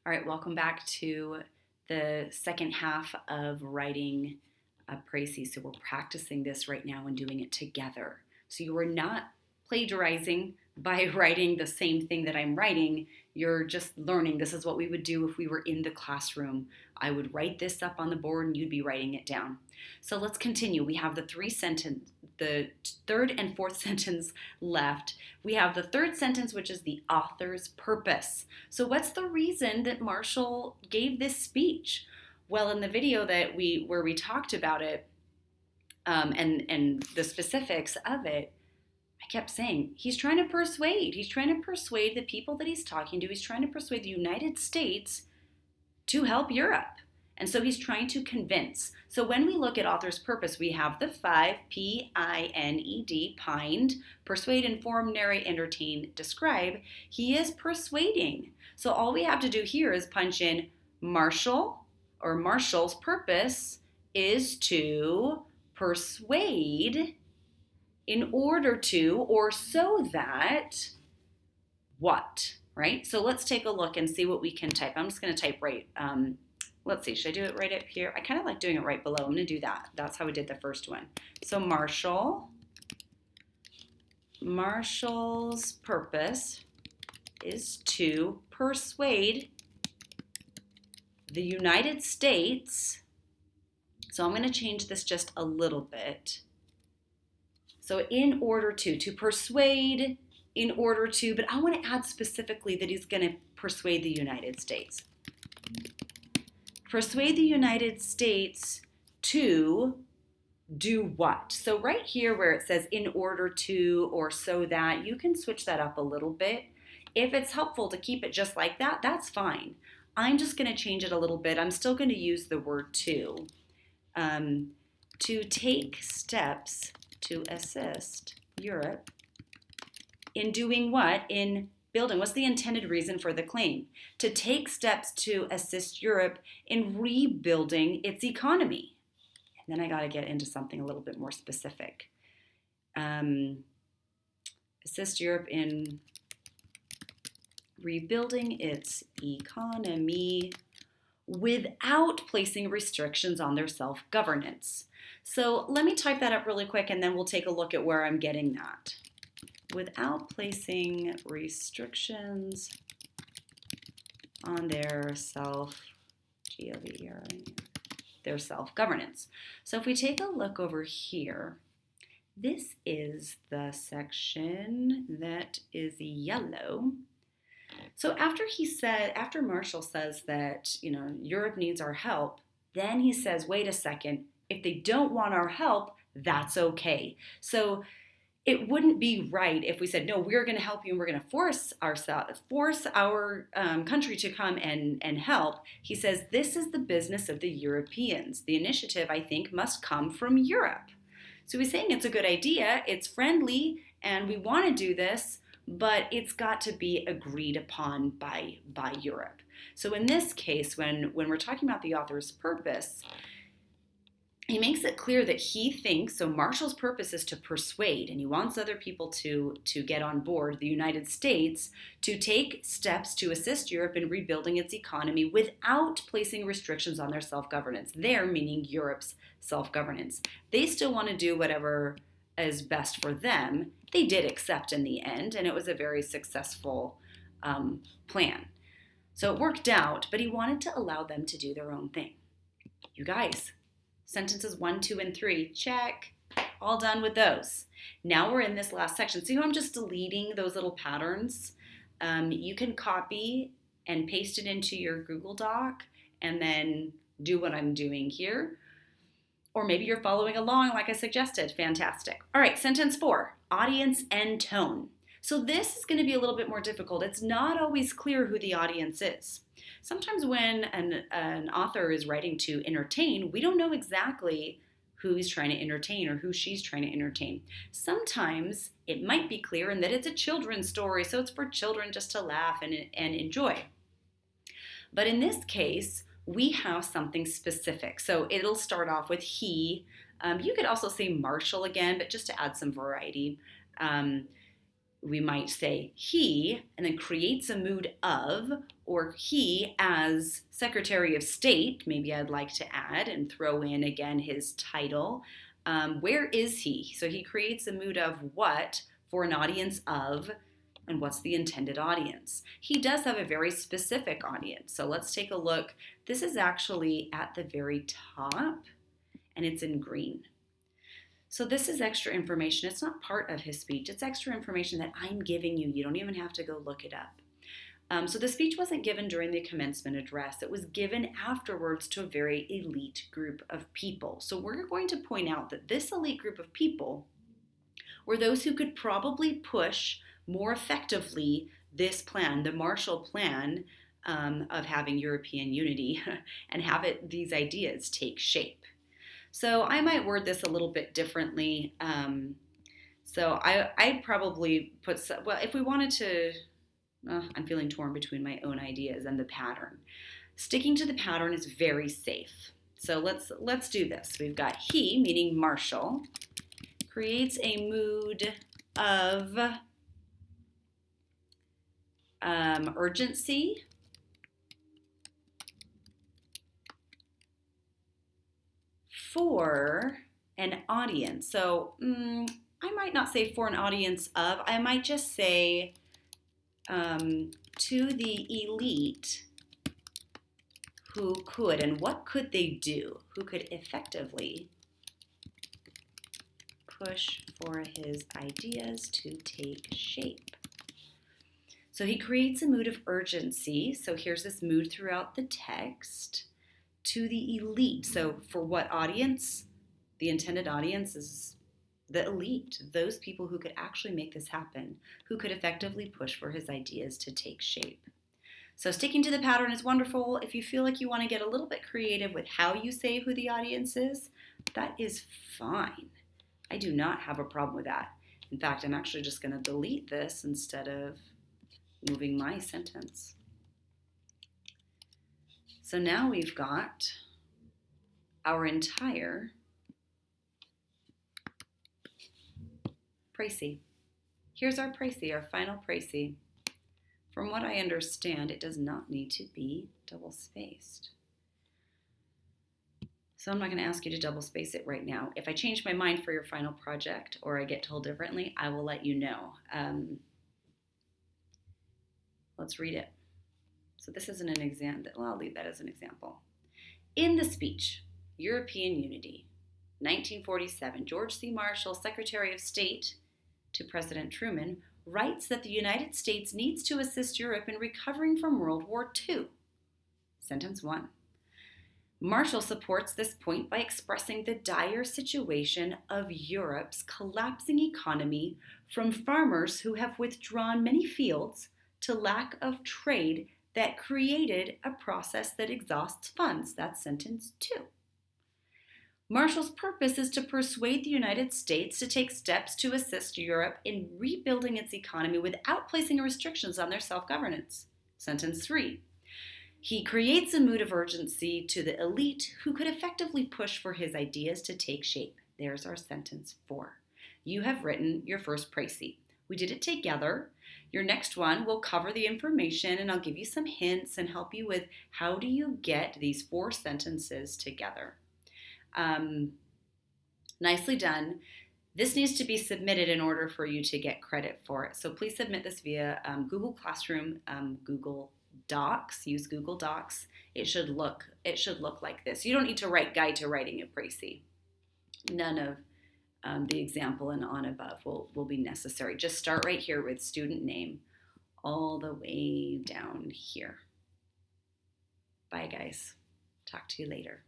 All right, welcome back to the second half of writing Précis. So we're practicing this right now and doing it together. So you are not plagiarizing by writing the same thing that I'm writing. You're just learning. This is what we would do if we were in the classroom. I would write this up on the board and you'd be writing it down. So let's continue. We have the third and fourth sentence left. We have the third sentence, which is the author's purpose. So what's the reason that Marshall gave this speech? Well, in the video where we talked about it and the specifics of it, I kept saying he's trying to persuade. He's trying to persuade the people that he's talking to. He's trying to persuade the United States to help Europe. And so he's trying to convince. So when we look at author's purpose, we have the five, P-I-N-E-D, pind, persuade, inform, narrate, entertain, describe. He is persuading. So all we have to do here is punch in Marshall's purpose is to persuade in order to or so that what, right? So let's take a look and see what we can type. I'm just going to type right. Let's see, should I do it right up here? I kind of like doing it right below. I'm going to do that. That's how we did the first one. So Marshall's purpose is to persuade the United States. So I'm going to change this just a little bit. So in order to persuade, in order to, but I want to add specifically that he's going to persuade the United States. Persuade the United States to do what? So right here where it says in order to or so that, you can switch that up a little bit. If it's helpful to keep it just like that, that's fine. I'm just going to change it a little bit. I'm still going to use the word to take steps to assist Europe in doing what? In building. What's the intended reason for the claim? To take steps to assist Europe in rebuilding its economy. And then I got to get into something a little bit more specific. Assist Europe in rebuilding its economy without placing restrictions on their self-governance. So let me type that up really quick and then we'll take a look at where I'm getting that. Without placing restrictions on their self-governance. So if we take a look over here, this is the section that is yellow. So after Marshall says that, Europe needs our help, then he says, wait a second, if they don't want our help, that's okay. So it wouldn't be right if we said, no, we're going to help you and we're going to force our country to come and help. He says, this is the business of the Europeans. The initiative, I think, must come from Europe. So he's saying it's a good idea, it's friendly, and we want to do this, but it's got to be agreed upon by Europe. So in this case, when we're talking about the author's purpose, he makes it clear that he thinks, so Marshall's purpose is to persuade, and he wants other people to get on board, the United States, to take steps to assist Europe in rebuilding its economy without placing restrictions on their self-governance. Their meaning Europe's self-governance. They still want to do whatever is best for them. They did accept in the end, and it was a very successful plan. So it worked out, but he wanted to allow them to do their own thing. You guys, sentences 1, 2, and 3, check. All done with those. Now we're in this last section. See how I'm just deleting those little patterns? You can copy and paste it into your Google Doc and then do what I'm doing here. Or maybe you're following along like I suggested. Fantastic. All right, sentence 4, audience and tone. So this is going to be a little bit more difficult. It's not always clear who the audience is. Sometimes when an author is writing to entertain, we don't know exactly who he's trying to entertain or who she's trying to entertain. Sometimes it might be clear in that it's a children's story, so it's for children just to laugh and enjoy. But in this case, we have something specific. So it'll start off with he. You could also say Marshall again, but just to add some variety. we might say he and then creates a mood of, or he as Secretary of State. Maybe I'd like to add and throw in again his title. Where is he? So he creates a mood of what for an audience of, and what's the intended audience? He does have a very specific audience. So let's take a look. This is actually at the very top, and it's in green. So this is extra information. It's not part of his speech. It's extra information that I'm giving you. You don't even have to go look it up. So the speech wasn't given during the commencement address. It was given afterwards to a very elite group of people. So we're going to point out that this elite group of people were those who could probably push more effectively this plan, the Marshall Plan of having European unity and have these ideas take shape. So I might word this a little bit differently. So I'd probably put, well, if we wanted to, I'm feeling torn between my own ideas and the pattern. Sticking to the pattern is very safe. So let's do this. We've got he, meaning Marshall, creates a mood of urgency, for an audience. So I might not say for an audience of, I might just say to the elite who could, and what could they do? Who could effectively push for his ideas to take shape. So he creates a mood of urgency. So here's this mood throughout the text. To the elite. So for what audience? The intended audience is the elite, those people who could actually make this happen, who could effectively push for his ideas to take shape. So sticking to the pattern is wonderful. If you feel like you want to get a little bit creative with how you say who the audience is, that is fine. I do not have a problem with that. In fact, I'm actually just going to delete this instead of moving my sentence. So now we've got our entire Précis. Here's our Précis, our final Précis. From what I understand, it does not need to be double-spaced. So I'm not going to ask you to double-space it right now. If I change my mind for your final project or I get told differently, I will let you know. Let's read it. So this isn't an example. Well, I'll leave that as an example. In the speech, European Unity, 1947, George C. Marshall, Secretary of State to President Truman, writes that the United States needs to assist Europe in recovering from World War II. Sentence 1. Marshall supports this point by expressing the dire situation of Europe's collapsing economy from farmers who have withdrawn many fields to lack of trade that created a process that exhausts funds. That's sentence 2. Marshall's purpose is to persuade the United States to take steps to assist Europe in rebuilding its economy without placing restrictions on their self-governance. Sentence 3. He creates a mood of urgency to the elite who could effectively push for his ideas to take shape. There's our sentence 4. You have written your first Précis. We did it together. Your next one will cover the information and I'll give you some hints and help you with how do you get these 4 sentences together. Nicely done. This needs to be submitted in order for you to get credit for it. So please submit this via Google Classroom, Google Docs. Use Google Docs. It should look like this. You don't need to write Guide to Writing a Précis. None of the example and on above will be necessary. Just start right here with student name all the way down here. Bye guys. Talk to you later.